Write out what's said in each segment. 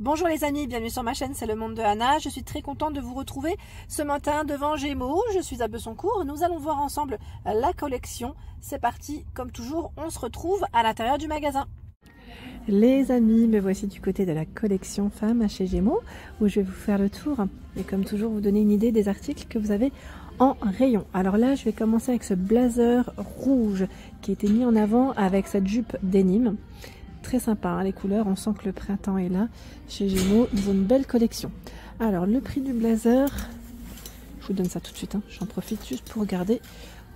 Bonjour les amis, bienvenue sur ma chaîne, c'est le monde de Anna. Je suis très contente de vous retrouver ce matin devant Gémeaux. Je suis à Bessancourt. Nous allons voir ensemble la collection. C'est parti, comme toujours, on se retrouve à l'intérieur du magasin. Les amis, me voici du côté de la collection femmes chez Gémeaux, où je vais vous faire le tour et comme toujours vous donner une idée des articles que vous avez en rayon. Alors là, je vais commencer avec ce blazer rouge qui a été mis en avant avec cette jupe denim. Très sympa, hein, les couleurs, on sent que le printemps est là. Chez Gémeaux, ils ont une belle collection. Alors, le prix du blazer, je vous donne ça tout de suite, hein, j'en profite juste pour regarder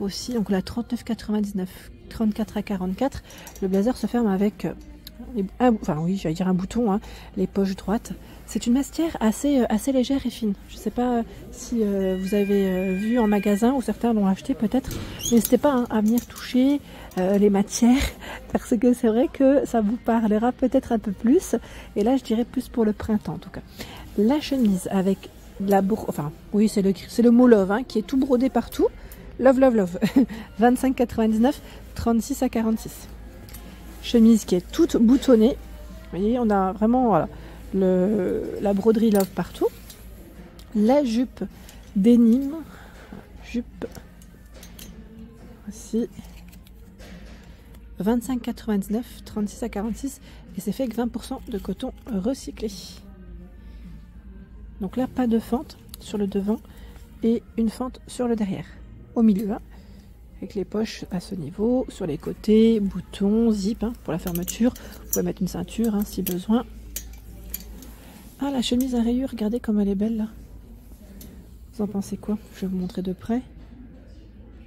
aussi. Donc là, 39,99, 34 à 44. Le blazer se ferme avec, j'allais dire un bouton, hein, les poches droites. C'est une matière assez légère et fine. Je ne sais pas si vous avez vu en magasin ou certains l'ont acheté peut-être. N'hésitez pas hein, à venir toucher les matières parce que c'est vrai que ça vous parlera peut-être un peu plus. Et là, je dirais plus pour le printemps en tout cas. La chemise avec la oui, c'est le mot love hein, qui est tout brodé partout. Love, love, love. 25,99, 36 à 46. Chemise qui est toute boutonnée. Vous voyez, on a vraiment voilà, la broderie love partout. La jupe denim. Jupe. Voici. 25,99, 36 à 46. Et c'est fait avec 20% de coton recyclé. Donc là, pas de fente sur le devant et une fente sur le derrière. Au milieu, hein, avec les poches à ce niveau, sur les côtés, boutons, zip hein, pour la fermeture. Vous pouvez mettre une ceinture hein, si besoin. Ah, la chemise à rayures, regardez comme elle est belle là. Vous en pensez quoi? Je vais vous montrer de près.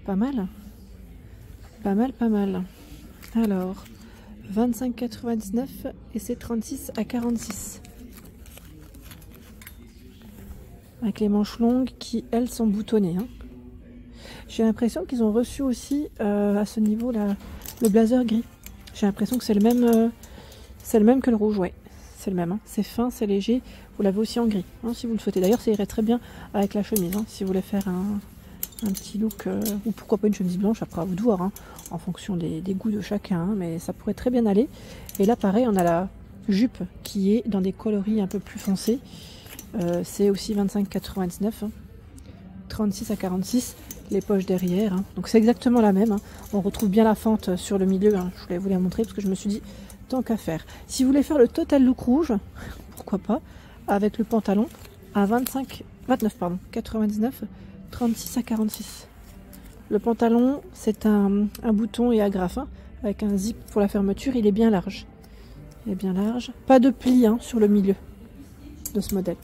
Pas mal. Pas mal, pas mal. Alors, 25,99 et c'est 36 à 46. Avec les manches longues qui, elles, sont boutonnées. Hein. J'ai l'impression qu'ils ont reçu aussi à ce niveau là, le blazer gris. J'ai l'impression que c'est le même que le rouge, ouais. C'est le même. Hein. C'est fin, c'est léger. Vous l'avez aussi en gris, hein, si vous le souhaitez. D'ailleurs, ça irait très bien avec la chemise. Hein, si vous voulez faire un petit look, ou pourquoi pas une chemise blanche, après à vous de voir, hein, en fonction des goûts de chacun. Hein, mais ça pourrait très bien aller. Et là, pareil, on a la jupe qui est dans des coloris un peu plus foncés. C'est aussi 25,99, hein, 36 à 46. Les poches derrière, hein. Donc c'est exactement la même. Hein. On retrouve bien la fente sur le milieu. Hein. Je voulais vous la montrer parce que je me suis dit tant qu'à faire. Si vous voulez faire le total look rouge, pourquoi pas, avec le pantalon à 99, 36 à 46. Le pantalon, c'est un bouton et agrafe hein, avec un zip pour la fermeture. Il est bien large. Il est bien large. Pas de pli hein, sur le milieu de ce modèle.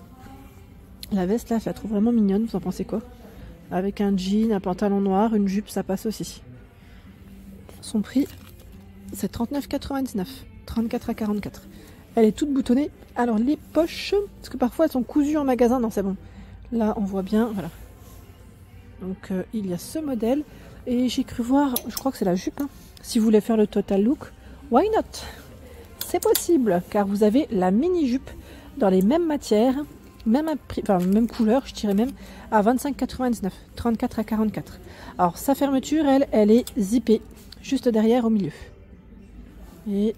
La veste là, je la trouve vraiment mignonne. Vous en pensez quoi? Avec un jean, un pantalon noir, une jupe, ça passe aussi. Son prix, c'est 39,99, 34 à 44. Elle est toute boutonnée. Alors les poches, parce que parfois elles sont cousues en magasin, non c'est bon. Là on voit bien, voilà. Donc il y a ce modèle. Et j'ai cru voir, je crois que c'est la jupe. Hein. Si vous voulez faire le total look, why not? C'est possible, car vous avez la mini jupe dans les mêmes matières. Même couleur, je dirais même, à 25,99, 34 à 44. Alors, sa fermeture, elle est zippée, juste derrière au milieu. Et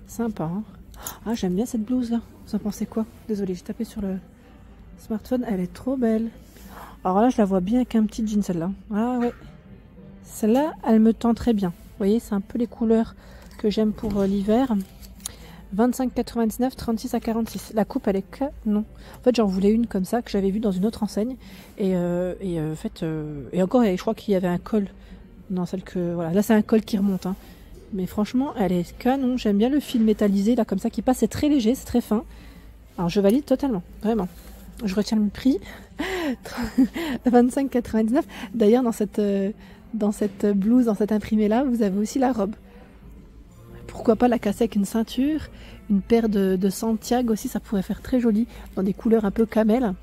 sympa. Hein, ah, j'aime bien cette blouse-là. Vous en pensez quoi? Désolée, j'ai tapé sur le smartphone. Elle est trop belle. Alors là, je la vois bien avec un petit jean, celle-là. Ah ouais. Celle-là, elle me tend très bien. Vous voyez, c'est un peu les couleurs que j'aime pour l'hiver. 25,99, 36 à 46. La coupe, elle est canon. En fait, j'en voulais une comme ça que j'avais vue dans une autre enseigne. Et encore, je crois qu'il y avait un col dans celle que. Voilà, là, c'est un col qui remonte. Hein. Mais franchement, elle est canon. J'aime bien le fil métallisé, là, comme ça, qui passe. C'est très léger, c'est très fin. Alors, je valide totalement, vraiment. Je retiens le prix. 25,99. D'ailleurs, dans cette blouse, dans cette imprimée-là, vous avez aussi la robe. Pourquoi pas la casser avec une ceinture, une paire de Santiago aussi, ça pourrait faire très joli, dans des couleurs un peu camel.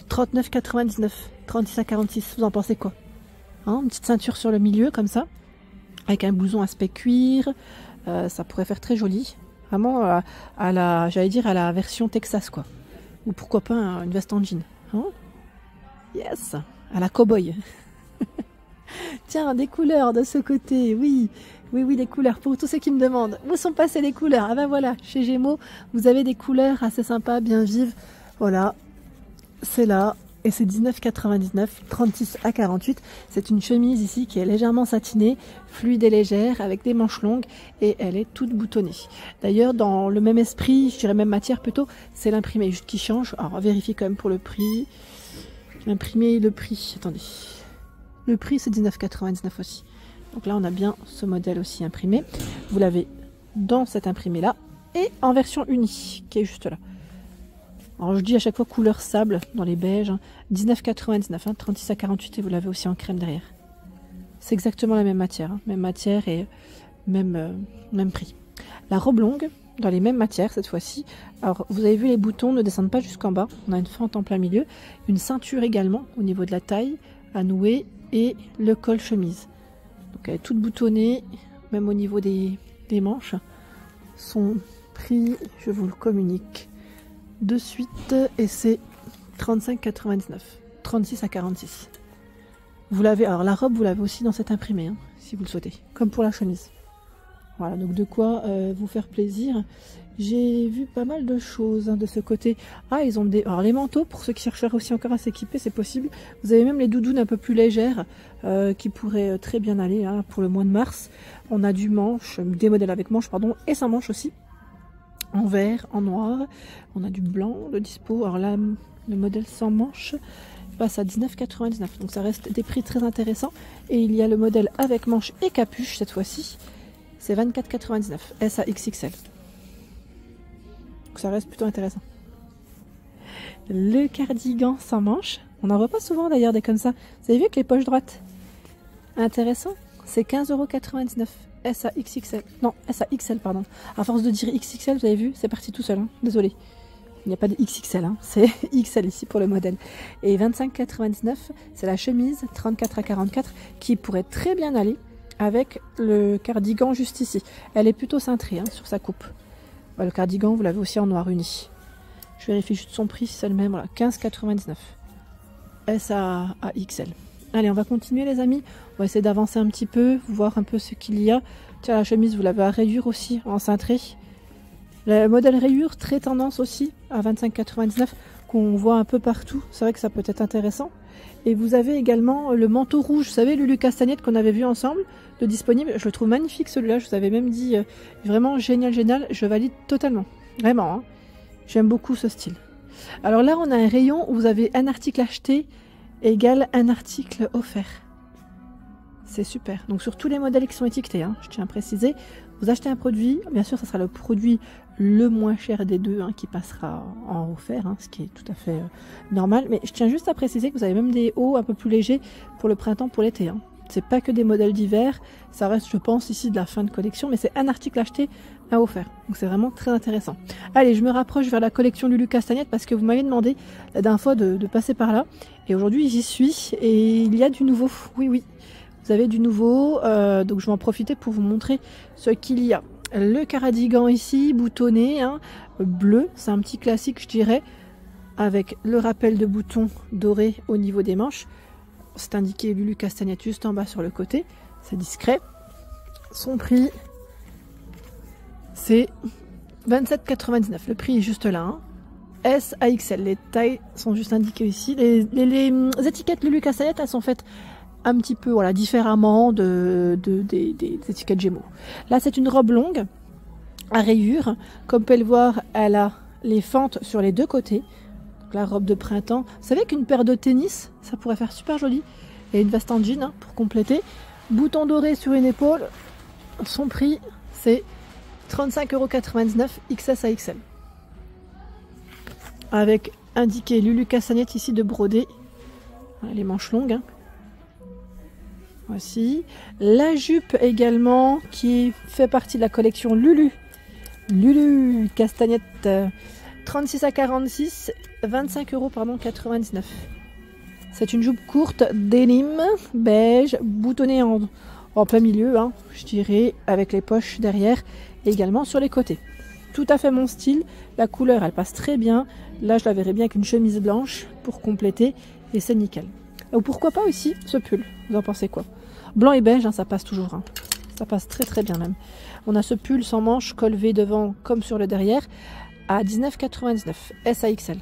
39,99, 36 à 46, vous en pensez quoi? Hein, une petite ceinture sur le milieu, comme ça, avec un blouson aspect cuir, ça pourrait faire très joli. Vraiment, j'allais dire à la version Texas, quoi. Ou pourquoi pas une veste en jean. Hein, yes, à la cow-boy. Tiens, des couleurs de ce côté, oui. Oui, oui, les couleurs. Pour tous ceux qui me demandent, où sont passées les couleurs? Ah ben voilà, chez Gémeaux, vous avez des couleurs assez sympas, bien vives. Voilà, c'est là. Et c'est 19,99, 36 à 48. C'est une chemise ici qui est légèrement satinée, fluide et légère, avec des manches longues. Et elle est toute boutonnée. D'ailleurs, dans le même esprit, je dirais même matière plutôt, c'est l'imprimé juste qui change. Alors, vérifiez quand même pour le prix. L'imprimé et le prix, attendez. Le prix, c'est 19,99 aussi. Donc là, on a bien ce modèle aussi imprimé. Vous l'avez dans cet imprimé-là et en version unie, qui est juste là. Alors, je dis à chaque fois couleur sable dans les beiges. 19,99, hein, 36 à 48 et vous l'avez aussi en crème derrière. C'est exactement la même matière. Hein, même matière et même prix. La robe longue, dans les mêmes matières cette fois-ci. Alors, vous avez vu, les boutons ne descendent pas jusqu'en bas. On a une fente en plein milieu. Une ceinture également au niveau de la taille à nouer et le col chemise. Donc elle est toute boutonnée, même au niveau des manches. Son prix, je vous le communique de suite, et c'est 35,99, 36 à 46. Vous l'avez, alors la robe, vous l'avez aussi dans cet imprimé, hein, si vous le souhaitez, comme pour la chemise. Voilà, donc de quoi vous faire plaisir. J'ai vu pas mal de choses hein, de ce côté. Ah, ils ont des... Alors les manteaux, pour ceux qui chercheraient aussi encore à s'équiper, c'est possible. Vous avez même les doudounes un peu plus légères qui pourraient très bien aller hein, pour le mois de mars. On a du manche, des modèles avec manche, pardon, et sans manche aussi. En vert, en noir. On a du blanc de dispo. Alors là, le modèle sans manche passe à 19,99. Donc ça reste des prix très intéressants. Et il y a le modèle avec manche et capuche cette fois-ci. C'est 24,99. S à XXL. Donc ça reste plutôt intéressant. Le cardigan sans manche. On n'en voit pas souvent d'ailleurs des comme ça. Vous avez vu avec les poches droites? Intéressant. C'est 15,99 €. S à XXL. Non, S à XL, pardon. À force de dire XXL, vous avez vu, c'est parti tout seul. Hein. Désolé. Il n'y a pas de XXL, hein. C'est XL ici pour le modèle. Et 25,99 €, c'est la chemise 34 à 44 qui pourrait très bien aller avec le cardigan juste ici. Elle est plutôt cintrée hein, sur sa coupe. Le cardigan, vous l'avez aussi en noir uni. Je vérifie juste son prix si c'est le même. Voilà, 15,99 €. S à XL. Allez, on va continuer les amis. On va essayer d'avancer un petit peu, voir un peu ce qu'il y a. Tiens, la chemise, vous l'avez à rayure aussi, en cintré. Le modèle rayure, très tendance aussi, à 25,99 €, qu'on voit un peu partout. C'est vrai que ça peut être intéressant. Et vous avez également le manteau rouge, vous savez, Lulu Castagnette qu'on avait vu ensemble, de disponible. Je le trouve magnifique celui-là, je vous avais même dit, vraiment génial, génial. Je valide totalement, vraiment. Hein. J'aime beaucoup ce style. Alors là, on a un rayon où vous avez un article acheté égale un article offert. C'est super. Donc sur tous les modèles qui sont étiquetés, hein, je tiens à préciser, vous achetez un produit, bien sûr ça sera le produit le moins cher des deux hein, qui passera en offert, hein, ce qui est tout à fait normal. Mais je tiens juste à préciser que vous avez même des hauts un peu plus légers pour le printemps, pour l'été. Hein. C'est pas que des modèles d'hiver, ça reste je pense ici de la fin de collection, mais c'est un article acheté, un offert. Donc c'est vraiment très intéressant. Allez, je me rapproche vers la collection Lulu Castagnette parce que vous m'avez demandé la dernière fois de passer par là. Et aujourd'hui j'y suis et il y a du nouveau, oui oui. Vous avez du nouveau, donc je vais en profiter pour vous montrer ce qu'il y a. Le cardigan ici, boutonné, hein, bleu, c'est un petit classique je dirais, avec le rappel de boutons doré au niveau des manches. C'est indiqué Lulu Castagnette juste en bas sur le côté, c'est discret. Son prix, c'est 27,99 €. Le prix est juste là. Hein. S à XL, les tailles sont juste indiquées ici. Les étiquettes Lulu Castagnette, elles sont faites un petit peu voilà, différemment des étiquettes Gémeaux. Là, c'est une robe longue à rayures. Comme vous pouvez le voir, elle a les fentes sur les deux côtés. Donc, la robe de printemps. Vous savez qu'une paire de tennis, ça pourrait faire super joli. Et une veste en jean hein, pour compléter. Bouton doré sur une épaule. Son prix, c'est 35,99 € XS à XL. Avec indiqué Lulu Castagnette ici de brodé. Voilà, les manches longues. Hein. Voici. La jupe également qui fait partie de la collection Lulu. Lulu Castagnette 36 à 46, 25 € pardon, 99. C'est une jupe courte denim, beige, boutonnée en plein milieu, hein, je dirais, avec les poches derrière et également sur les côtés. Tout à fait mon style. La couleur, elle passe très bien. Là, je la verrais bien avec une chemise blanche pour compléter et c'est nickel. Ou pourquoi pas aussi ce pull? Vous en pensez quoi? Blanc et beige, hein, ça passe toujours. Hein. Ça passe très très bien même. On a ce pull sans manches, col V devant comme sur le derrière, à 19,99 SAXL.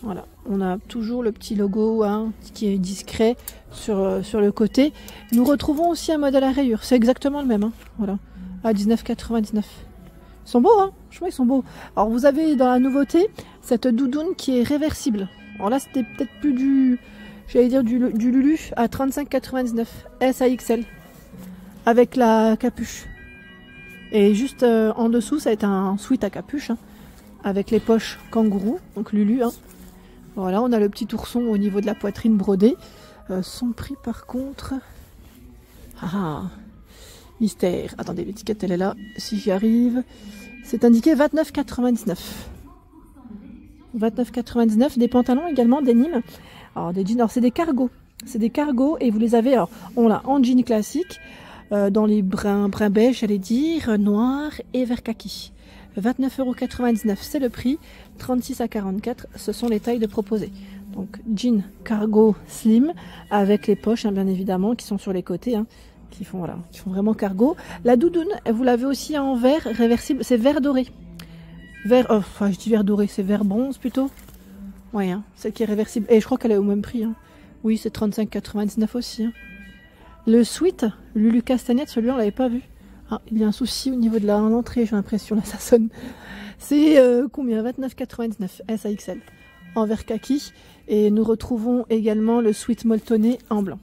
Voilà, on a toujours le petit logo hein, qui est discret sur le côté. Nous retrouvons aussi un modèle à rayures, c'est exactement le même, hein, voilà, à 19,99. Ils sont beaux, hein, je trouve ils sont beaux. Alors vous avez dans la nouveauté cette doudoune qui est réversible. Alors là c'était peut-être plus du, j'allais dire du Lulu à 35,99 SAXL avec la capuche. Et juste en dessous ça va être un sweat à capuche hein, avec les poches kangourou, donc Lulu. Hein. Voilà, on a le petit ourson au niveau de la poitrine brodée. Son prix par contre... Ah, mystère. Attendez, l'étiquette elle est là, si j'y arrive. C'est indiqué 29,99. 29,99. Des pantalons également, des Nîmes. Alors des jeans, alors c'est des cargos. C'est des cargos et vous les avez, alors on l'a en jean classique, dans les brun beige, j'allais dire, noir et vert kaki. 29,99 €, c'est le prix. 36 à 44, ce sont les tailles de proposées. Donc jean cargo slim avec les poches, hein, bien évidemment, qui sont sur les côtés, hein, qui font vraiment cargo. La doudoune, vous l'avez aussi en vert réversible, c'est vert doré. Vert, enfin je dis vert doré, c'est vert bronze plutôt. Ouais, hein, celle qui est réversible. Et je crois qu'elle est au même prix. Hein. Oui, c'est 35,99 aussi. Hein. Le sweat, Lulu Castagnette, celui-là on l'avait pas vu. Ah, il y a un souci au niveau de l'entrée, j'ai l'impression, là ça sonne. C'est combien? 29,99 SAXL en vert kaki. Et nous retrouvons également le sweat molletonné en blanc.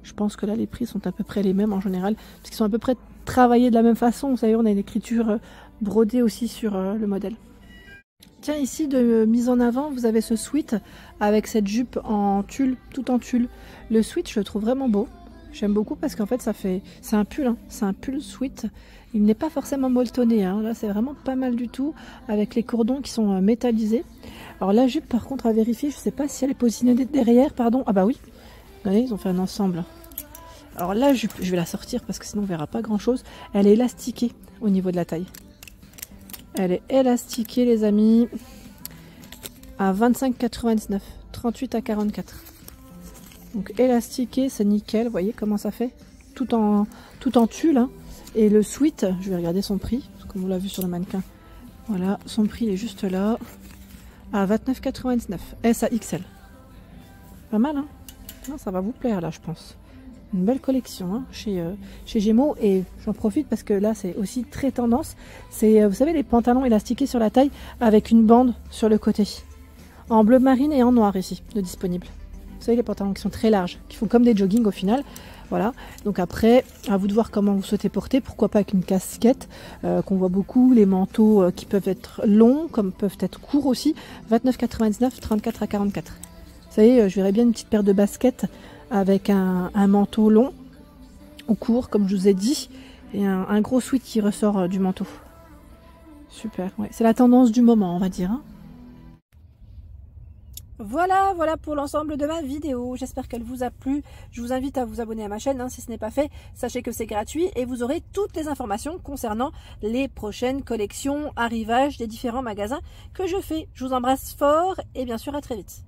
Je pense que là les prix sont à peu près les mêmes en général, parce qu'ils sont à peu près travaillés de la même façon. Vous savez, on a une écriture brodée aussi sur le modèle. Tiens, ici de mise en avant, vous avez ce sweat avec cette jupe en tulle, tout en tulle. Le sweat, je le trouve vraiment beau. J'aime beaucoup parce qu'en fait c'est un pull, hein. C'est un pull sweat. Il n'est pas forcément molletonné, hein. Là c'est vraiment pas mal du tout avec les cordons qui sont métallisés. Alors la jupe par contre à vérifier, je sais pas si elle est positionnée derrière, pardon. Ah bah oui, regardez, ils ont fait un ensemble. Alors la jupe, je vais la sortir parce que sinon on verra pas grand chose. Elle est élastiquée au niveau de la taille. Elle est élastiquée les amis à 25,99, 38 à 44. Donc élastiqué, c'est nickel, vous voyez comment ça fait, tout en tulle. Hein. Et le sweat, je vais regarder son prix, comme on l'a vu sur le mannequin. Voilà, son prix il est juste là, à 29,99 SAXL. Pas mal, hein. Non, ça va vous plaire là, je pense. Une belle collection hein, chez Gémeaux. Et j'en profite parce que là c'est aussi très tendance. C'est, vous savez, les pantalons élastiqués sur la taille avec une bande sur le côté. En bleu marine et en noir ici, de disponible. Vous savez, les pantalons qui sont très larges, qui font comme des jogging au final. Voilà, donc après, à vous de voir comment vous souhaitez porter. Pourquoi pas avec une casquette, qu'on voit beaucoup. Les manteaux qui peuvent être longs, comme peuvent être courts aussi. 29,99, 34 à 44. Vous savez, je verrais bien une petite paire de baskets avec un manteau long ou court, comme je vous ai dit. Et un gros sweat qui ressort du manteau. Super, ouais. C'est la tendance du moment, on va dire. Hein. Voilà pour l'ensemble de ma vidéo. J'espère qu'elle vous a plu. Je vous invite à vous abonner à ma chaîne hein, si ce n'est pas fait. Sachez que c'est gratuit et vous aurez toutes les informations concernant les prochaines collections, arrivages des différents magasins que je fais. Je vous embrasse fort et bien sûr à très vite.